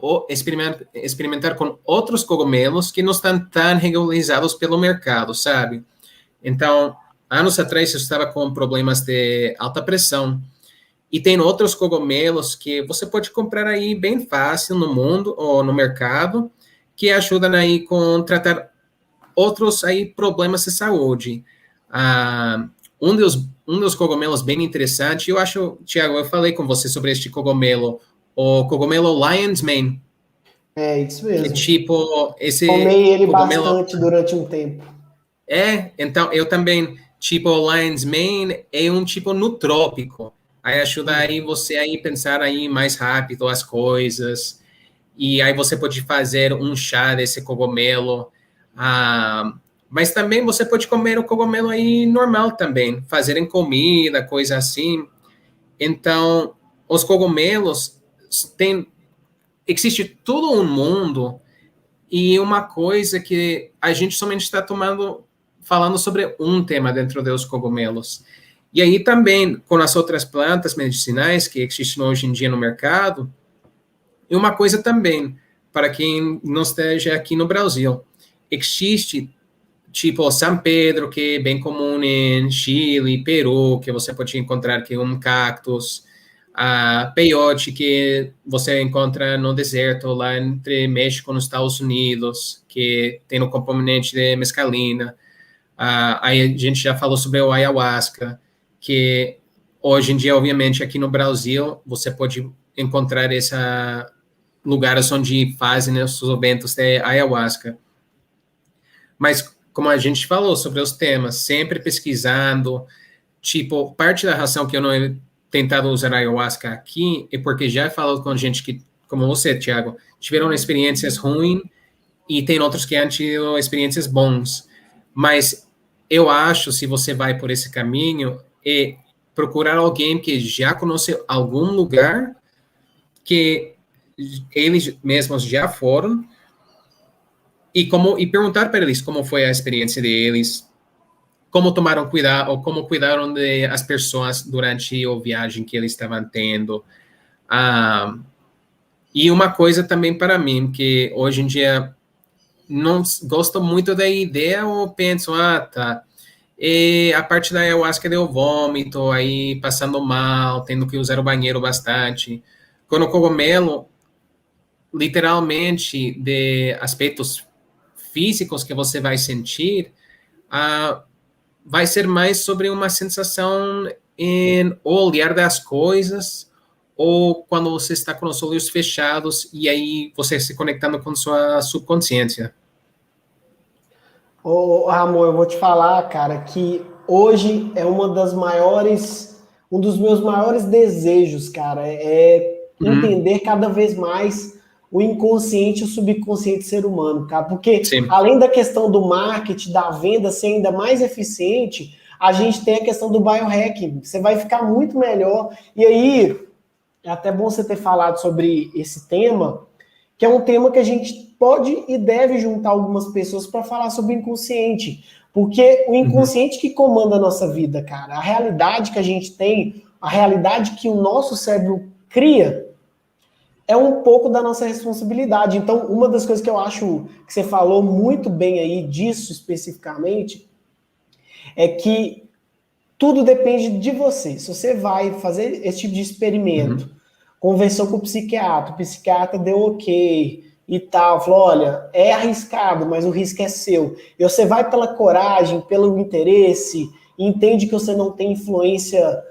experimentar com outros cogumelos que não estão tão regularizados pelo mercado, sabe? Então, anos atrás eu estava com problemas de alta pressão e tem outros cogumelos que você pode comprar aí bem fácil no mundo ou no mercado que ajudam aí com tratar outros aí problemas de saúde. Ah, um dos cogumelos bem interessante, eu acho, Tiago, eu falei com você sobre este cogumelo, o cogumelo Lion's Mane, É isso que mesmo. tipo, esse Tomei ele cogumelo bastante durante um tempo. então, eu também, tipo, Lion's Mane é um tipo nutrópico, aí ajuda aí você aí pensar aí mais rápido as coisas, e aí você pode fazer um chá desse cogumelo, mas também você pode comer o cogumelo aí normal também, fazer em comida, coisa assim. Então, os cogumelos tem existe todo um mundo e uma coisa que a gente somente está falando sobre um tema dentro dos cogumelos. E aí também com as outras plantas medicinais que existem hoje em dia no mercado, e uma coisa também, para quem não esteja aqui no Brasil, existe tipo São Pedro, que é bem comum em Chile, Peru, que você pode encontrar que é um cactus, a peyote, que você encontra no deserto, lá entre México e os Estados Unidos, que tem o componente de mescalina. Aí a gente já falou sobre o ayahuasca, que hoje em dia, obviamente, aqui no Brasil, você pode encontrar essa lugares onde fazem os eventos de ayahuasca. Mas, como a gente falou sobre os temas, sempre pesquisando, tipo, parte da razão que eu não tentado usar ayahuasca aqui é porque já he falado com gente que, como você, Thiago, tiveram experiências ruins e tem outros que han tido experiências bons. Mas eu acho, se você vai por esse caminho, é procurar alguém que já conhece algum lugar que eles mesmos já foram e perguntar para eles como foi a experiência deles, como tomaram cuidado ou como cuidaram das pessoas durante a viagem que eles estavam tendo. E uma coisa também para mim, que hoje em dia não gosto muito da ideia ou penso, tá, e a parte da ayahuasca deu vômito, aí passando mal, tendo que usar o banheiro bastante. Com o cogumelo, literalmente, de aspectos físicos que você vai sentir, vai ser mais sobre uma sensação em olhar das coisas, ou quando você está com os olhos fechados e aí você se conectando com sua subconsciência. Ô, Ramon, eu vou te falar, cara, que hoje é um dos meus maiores desejos, cara, é entender cada vez mais o inconsciente e o subconsciente do ser humano, cara, porque Sim. além da questão do marketing, da venda ser ainda mais eficiente, a gente tem a questão do biohacking, você vai ficar muito melhor, e aí, é até bom você ter falado sobre esse tema, que é um tema que a gente pode e deve juntar algumas pessoas para falar sobre o inconsciente, porque o inconsciente que comanda a nossa vida, cara, a realidade que a gente tem, a realidade que o nosso cérebro cria, é um pouco da nossa responsabilidade. Então, uma das coisas que eu acho que você falou muito bem aí disso especificamente, é que tudo depende de você. Se você vai fazer esse tipo de experimento, conversou com o psiquiatra deu ok e tal, falou, olha, é arriscado, mas o risco é seu. E você vai pela coragem, pelo interesse, e entende que você não tem influência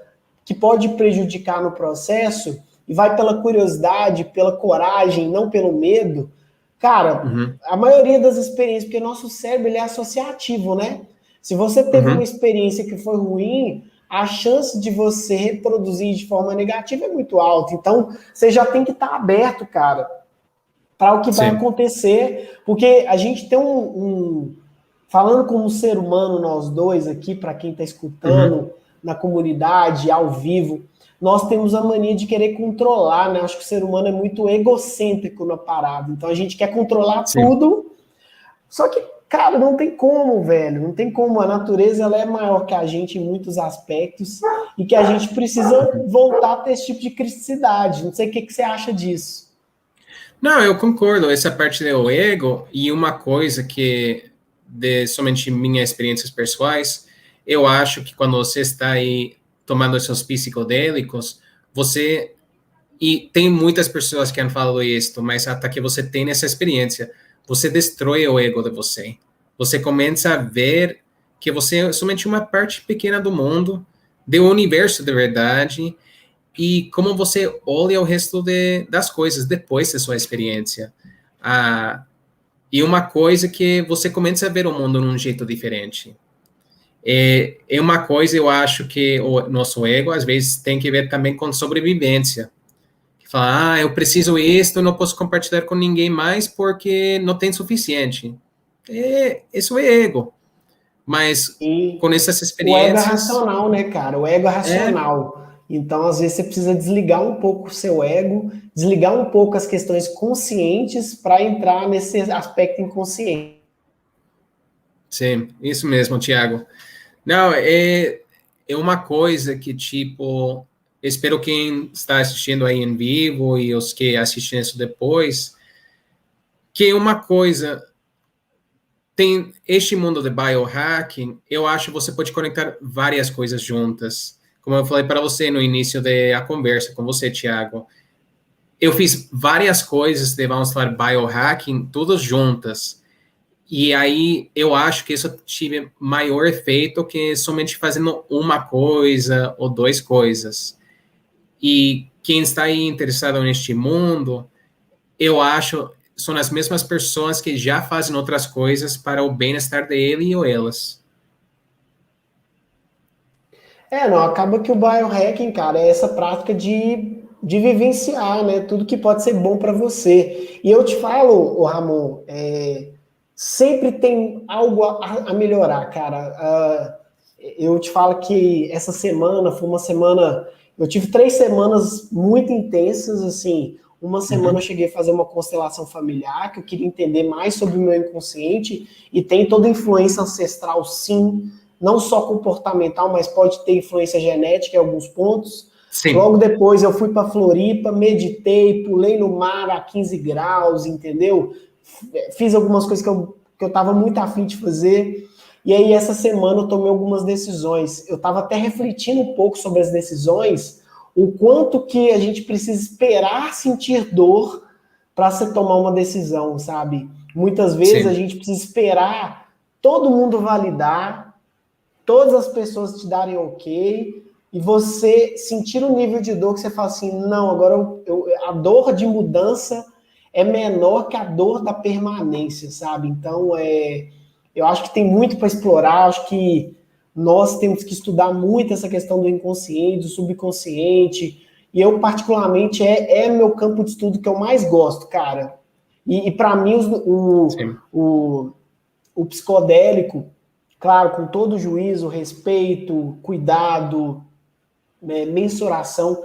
que pode prejudicar no processo, e vai pela curiosidade, pela coragem, não pelo medo, cara, a maioria das experiências, porque nosso cérebro ele é associativo, né? Se você teve uma experiência que foi ruim, a chance de você reproduzir de forma negativa é muito alta. Então, você já tem que estar aberto, cara, para o que vai acontecer, porque a gente tem falando como ser humano, nós dois aqui, para quem está escutando na comunidade, ao vivo, nós temos a mania de querer controlar, né? Acho que o ser humano é muito egocêntrico na parada. Então, a gente quer controlar tudo, só que, cara, não tem como, velho. Não tem como. A natureza ela é maior que a gente em muitos aspectos e que a gente precisa voltar a ter esse tipo de criticidade. Não sei o que você acha disso. Não, eu concordo. Essa parte do ego e uma coisa que, de somente minhas experiências pessoais, eu acho que quando você está aí tomando esses psicodélicos, você... E tem muitas pessoas que han falado isso, mas até que você tem essa experiência, você destrói o ego de você. Você começa a ver que você é somente uma parte pequena do mundo, do universo de verdade, e como você olha o resto das coisas depois da sua experiência. E uma coisa que você começa a ver o mundo de um jeito diferente. É uma coisa, eu acho que o nosso ego, às vezes, tem que ver também com sobrevivência. Fala, eu preciso isto, não posso compartilhar com ninguém mais porque não tem suficiente. Isso é ego. Mas com essas O ego é experiências... racional, né, cara? O ego é racional. Então, às vezes, você precisa desligar um pouco o seu ego, desligar um pouco as questões conscientes para entrar nesse aspecto inconsciente. Sim, isso mesmo, Thiago. Não, é uma coisa que, tipo, espero quem está assistindo aí em vivo e os que assistem isso depois, que uma coisa, tem este mundo de biohacking, eu acho que você pode conectar várias coisas juntas. Como eu falei para você no início da conversa com você, Thiago, eu fiz várias coisas de, vamos falar, biohacking, todas juntas. E aí eu acho que isso tive maior efeito que somente fazendo uma coisa ou duas coisas. E quem está aí interessado neste mundo, eu acho, são as mesmas pessoas que já fazem outras coisas para o bem-estar dele ou elas. Não, acaba que o biohacking, cara, é essa prática de vivenciar, né? Tudo que pode ser bom para você. E eu te falo, ô Ramon, sempre tem algo a melhorar, cara. Eu te falo que essa semana foi uma semana. Eu tive 3 semanas muito intensas, assim. Uma semana eu Uhum. cheguei a fazer uma constelação familiar, que eu queria entender mais sobre o meu inconsciente, e tem toda influência ancestral, sim, não só comportamental, mas pode ter influência genética em alguns pontos. Sim, Logo depois eu fui para Floripa, meditei, pulei no mar a 15 graus, entendeu? Fiz algumas coisas que eu estava muito afim de fazer. E aí, essa semana, eu tomei algumas decisões. Eu estava até refletindo um pouco sobre as decisões, o quanto que a gente precisa esperar sentir dor para se tomar uma decisão, sabe? Muitas vezes a sim. gente precisa esperar todo mundo validar, todas as pessoas te darem ok, e você sentir um nível de dor que você fala assim, não, agora a dor de mudança é menor que a dor da permanência, sabe? Então, eu acho que tem muito para explorar, acho que nós temos que estudar muito essa questão do inconsciente, do subconsciente, e eu, particularmente, é meu campo de estudo que eu mais gosto, cara. E para mim, Sim. o psicodélico, claro, com todo o juízo, respeito, cuidado, mensuração,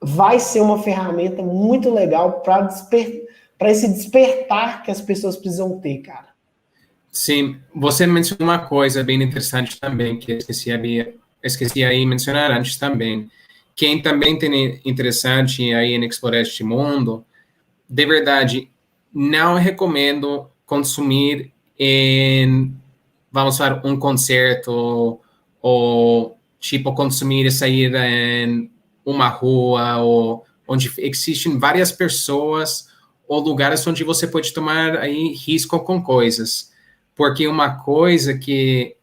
vai ser uma ferramenta muito legal para esse despertar que as pessoas precisam ter, cara. Sim, você mencionou uma coisa bem interessante também, que eu esqueci aí mencionar antes também. Quem também tem interessante aí em explorar este mundo, de verdade, não recomendo consumir em, vamos falar, um concerto ou tipo consumir e sair em uma rua ou onde existem várias pessoas ou lugares onde você pode tomar aí risco com coisas. Porque uma coisa que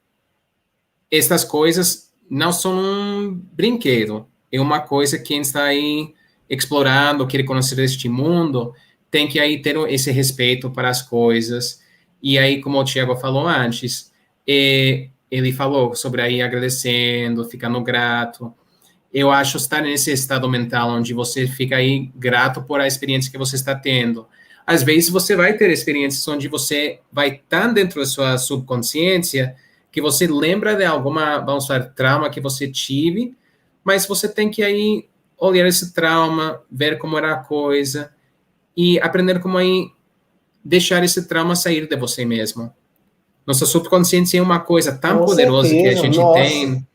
estas coisas não são um brinquedo, é uma coisa que quem está aí explorando, quer conhecer este mundo, tem que aí ter esse respeito para as coisas. E aí, como o Tiago falou antes, ele falou sobre aí agradecendo, ficando grato. Eu acho estar nesse estado mental onde você fica aí grato por a experiência que você está tendo. Às vezes você vai ter experiências onde você vai estar dentro da sua subconsciência que você lembra de alguma, vamos falar, trauma que você tive, mas você tem que aí olhar esse trauma, ver como era a coisa e aprender como aí deixar esse trauma sair de você mesmo. Nossa subconsciência é uma coisa tão Com poderosa que a certeza, gente nossa. tem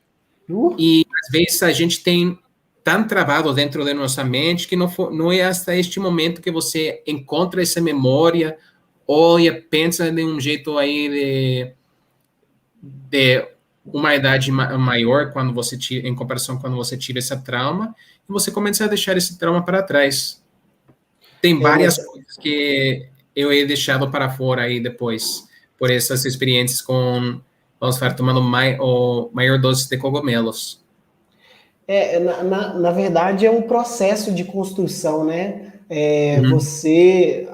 e às vezes a gente tem tão travado dentro da nossa mente que não é hasta este momento que você encontra essa memória, olha, pensa de um jeito aí de uma idade maior quando você tira, em comparação quando você tira esse trauma e você começa a deixar esse trauma para trás. Tem várias Nessa, coisas que eu he deixado para fora aí depois por essas experiências com, vamos falar, tomando o maior dose de cogumelos. na verdade, é um processo de construção, né? Uhum.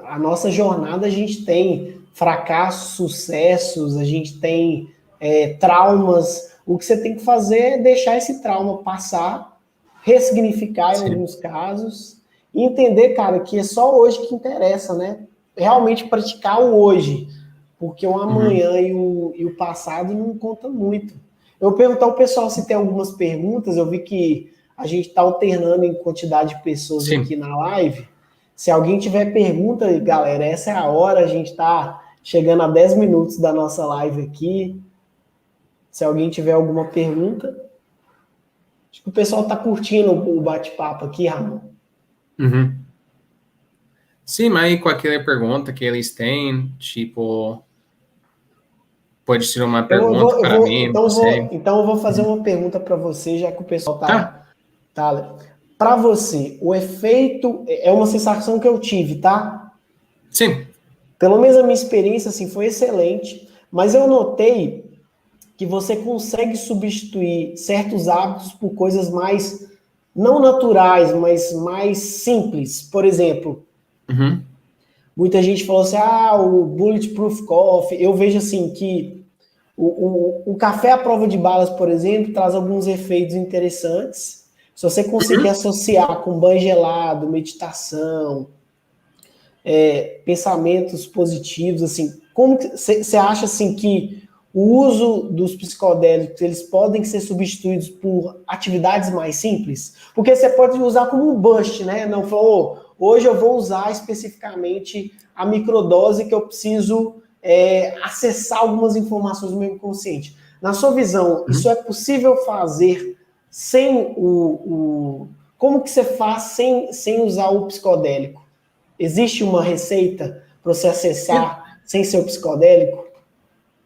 A nossa jornada, a gente tem fracassos, sucessos, a gente tem traumas. O que você tem que fazer é deixar esse trauma passar, ressignificar em Sim. alguns casos, e entender, cara, que é só hoje que interessa, né? Realmente praticar o hoje, porque o Uhum. amanhã e o passado não conta muito. Eu vou perguntar ao pessoal se tem algumas perguntas. Eu vi que a gente está alternando em quantidade de pessoas aqui Sim. na live. Se alguém tiver pergunta, galera, essa é a hora. A gente está chegando a 10 minutos da nossa live aqui. Se alguém tiver alguma pergunta, acho que o pessoal está curtindo o bate-papo aqui, Ramon. Uhum. Sim, mas qualquer pergunta que eles têm, tipo, pode ser uma pergunta para mim, você. Então eu vou fazer Uhum. uma pergunta para você, já que o pessoal Tá, tá. Para você, o efeito é uma sensação que eu tive, tá? sim. Pelo menos a minha experiência assim foi excelente, mas eu notei que você consegue substituir certos hábitos por coisas mais não naturais, mas mais simples. Por exemplo, Uhum. muita gente falou assim: "Ah, o Bulletproof Coffee". Eu vejo assim que O café à prova de balas, por exemplo, traz alguns efeitos interessantes. Se você conseguir associar com banho gelado, meditação, pensamentos positivos, assim, como você acha assim que o uso dos psicodélicos eles podem ser substituídos por atividades mais simples? Porque você pode usar como um bust, né? Não falou, hoje eu vou usar especificamente a microdose que eu preciso acessar algumas informações do meu inconsciente. Na sua visão, isso é possível fazer sem como que você faz sem usar o psicodélico? Existe uma receita para você acessar sem ser o psicodélico?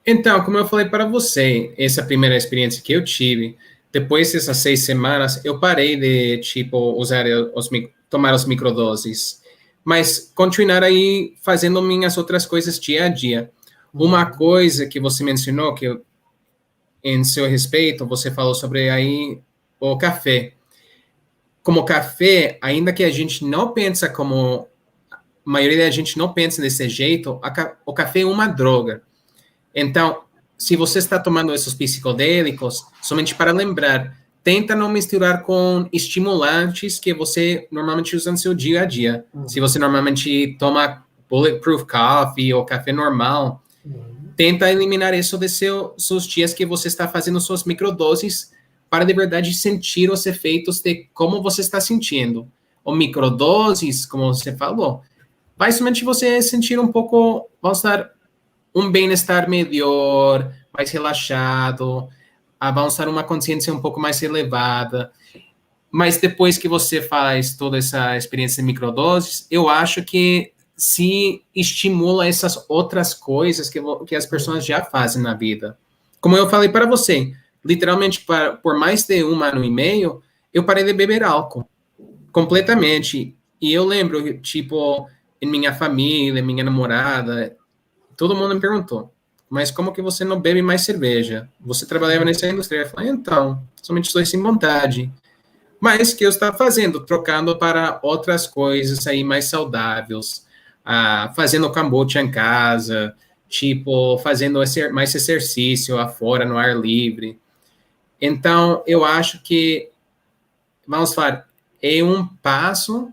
Então, como eu falei para você, essa primeira experiência que eu tive, depois dessas 6 semanas, eu parei de, tipo, tomar as microdoses, mas continuar aí fazendo minhas outras coisas dia a dia. Uma coisa que você mencionou, que em seu respeito, você falou sobre aí o café. Como café, ainda que a gente não pensa como a maioria da gente não pensa desse jeito, o café é uma droga. Então, se você está tomando esses psicodélicos, somente para lembrar, tenta não misturar com estimulantes que você normalmente usa no seu dia a dia. Se você normalmente toma Bulletproof Coffee ou café normal, tenta eliminar isso de seus dias que você está fazendo suas microdoses para de verdade sentir os efeitos de como você está sentindo. Ou microdoses, como você falou, vai somente você sentir um pouco, vamos dar um bem-estar melhor, mais relaxado, avançar uma consciência um pouco mais elevada. Mas depois que você faz toda essa experiência de microdoses, eu acho que se estimula essas outras coisas que as pessoas já fazem na vida. Como eu falei para você, literalmente por mais de 1 ano e meio, eu parei de beber álcool, completamente. E eu lembro, tipo, em minha família, minha namorada, todo mundo me perguntou, mas como que você não bebe mais cerveja? Você trabalhava nessa indústria? Eu falei, então, somente estou sem vontade. Mas o que eu estava fazendo? Trocando para outras coisas aí mais saudáveis. Fazendo kombucha em casa, tipo, fazendo mais exercício afora, no ar livre. Então, eu acho que, vamos falar, é um passo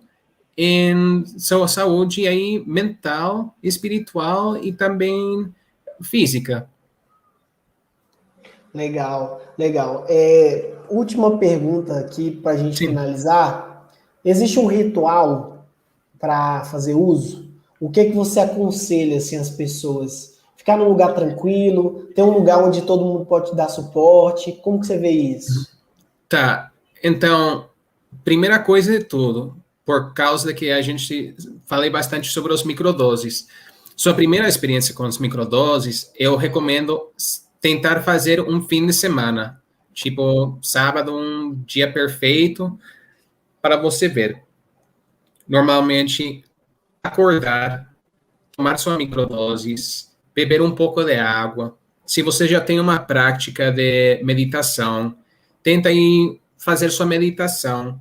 em sua saúde aí mental, espiritual e também física. Legal, legal. Última pergunta aqui para a gente Sim. finalizar. Existe um ritual para fazer uso? O que você aconselha assim, as pessoas? Ficar num lugar tranquilo, ter um lugar onde todo mundo pode te dar suporte? Como que você vê isso? Tá, então, primeira coisa de tudo, por causa de que a gente falei bastante sobre os microdoses. Sua primeira experiência com os microdoses, eu recomendo tentar fazer um fim de semana, tipo sábado, um dia perfeito para você ver. Normalmente, acordar, tomar sua microdoses, beber um pouco de água. Se você já tem uma prática de meditação, tenta aí fazer sua meditação,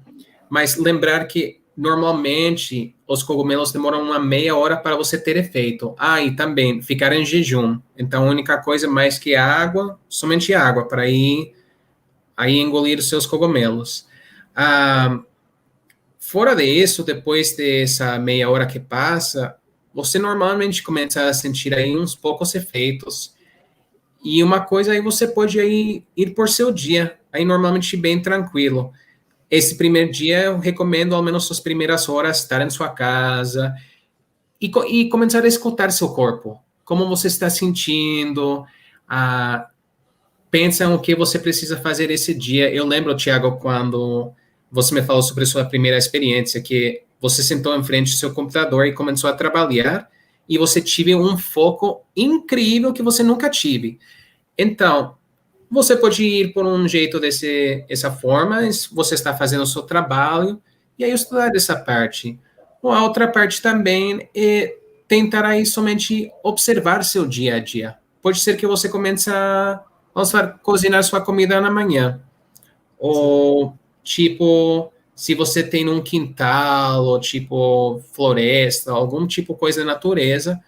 mas lembrar que normalmente os cogumelos demoram uma meia hora para você ter efeito. E também ficar em jejum. Então, a única coisa mais que água, somente água, para aí engolir os seus cogumelos. Fora disso, depois dessa meia hora que passa, você normalmente começa a sentir aí uns poucos efeitos. E uma coisa aí você pode aí ir por seu dia, aí normalmente bem tranquilo. Esse primeiro dia eu recomendo ao menos as primeiras horas estar em sua casa e começar a escutar seu corpo. Como você está sentindo, pensa o que você precisa fazer esse dia. Eu lembro, Thiago, quando você me falou sobre a sua primeira experiência, que você sentou em frente ao seu computador e começou a trabalhar, e você tive um foco incrível que você nunca tive. Então, você pode ir por um jeito dessa forma, você está fazendo o seu trabalho, e aí estudar essa parte. Ou a outra parte também é tentar aí somente observar seu dia a dia. Pode ser que você comece a, vamos falar, cozinhar sua comida na manhã. Ou, tipo, se você tem um quintal, ou tipo, floresta, algum tipo de coisa da natureza,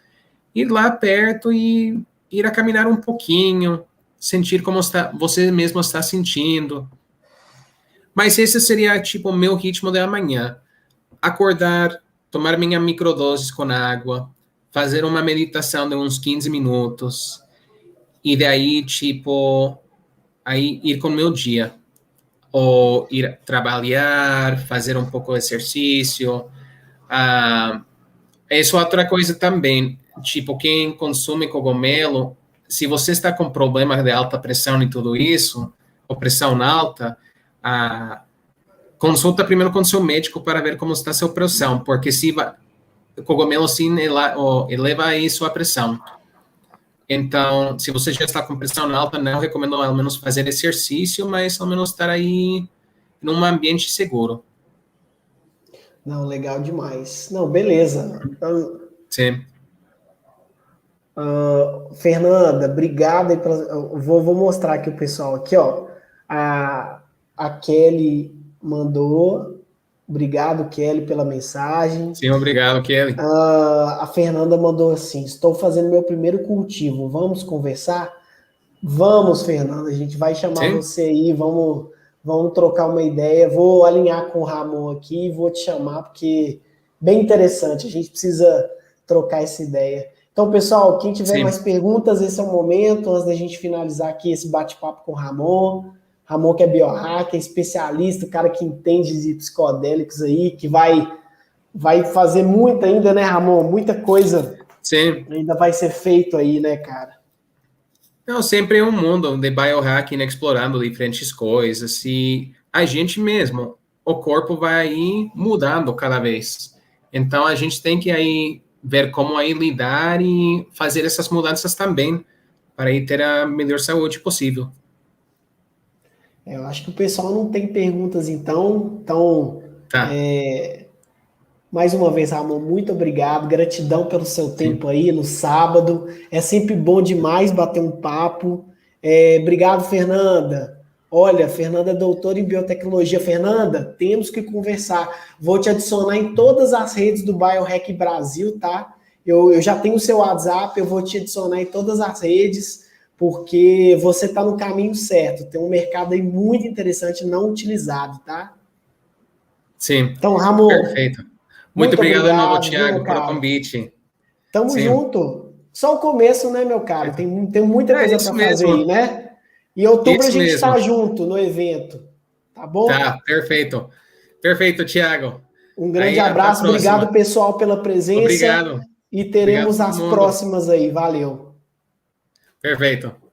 ir lá perto e ir a caminhar um pouquinho, sentir como você mesmo está sentindo. Mas esse seria, tipo, o meu ritmo da manhã. Acordar, tomar minha microdose com água, fazer uma meditação de uns 15 minutos, e daí, tipo, aí ir com o meu dia. Ou ir trabalhar, fazer um pouco de exercício. Isso é outra coisa também. Tipo, quem consome cogumelo, se você está com problemas de alta pressão e tudo isso, ou pressão alta, consulta primeiro com seu médico para ver como está a sua pressão, porque se o cogumelo sim eleva aí sua pressão. Então, se você já está com pressão alta, não recomendo ao menos fazer exercício, mas ao menos estar aí num ambiente seguro. Não, legal demais. Não, beleza. Sim. Fernanda, obrigado aí vou mostrar aqui o pessoal aqui, ó. A Kelly mandou. Obrigado, Kelly, pela mensagem. Sim, obrigado, Kelly. A Fernanda mandou assim: estou fazendo meu primeiro cultivo. Vamos conversar? Vamos, Fernanda. A gente vai chamar Sim. você aí. Vamos trocar uma ideia. Vou alinhar com o Ramon aqui e vou te chamar, porque bem interessante. A gente precisa trocar essa ideia. Então, pessoal, quem tiver mais perguntas, esse é o momento, antes da gente finalizar aqui esse bate-papo com o Ramon. Ramon, que é biohacker, especialista, o cara que entende de psicodélicos aí, que vai fazer muito ainda, né, Ramon? Muita coisa ainda vai ser feito aí, né, cara? Não, sempre é um mundo de biohacking, explorando diferentes coisas, e a gente mesmo, o corpo vai aí mudando cada vez. Então, a gente tem que aí ver como aí lidar e fazer essas mudanças também, para aí ter a melhor saúde possível. Eu acho que o pessoal não tem perguntas, então. Tá. Mais uma vez, Ramon, muito obrigado. Gratidão pelo seu tempo aí no sábado. É sempre bom demais bater um papo. Obrigado, Fernanda. Olha, Fernanda é doutora em biotecnologia. Fernanda, temos que conversar. Vou te adicionar em todas as redes do Biohack Brasil, tá? Eu já tenho o seu WhatsApp, eu vou te adicionar em todas as redes, porque você está no caminho certo. Tem um mercado aí muito interessante não utilizado, tá? Sim. Então, Ramon, Perfeito. Muito obrigado de novo, Thiago, pelo convite. Tamo junto. Só o começo, né, meu caro? Tem muita coisa para fazer aí, né? Em outubro a gente está junto no evento. Tá bom? Tá, perfeito. Perfeito, Thiago. Um grande abraço. Obrigado, pessoal, pela presença. Obrigado. E teremos as próximas aí. Valeu. Perfeito.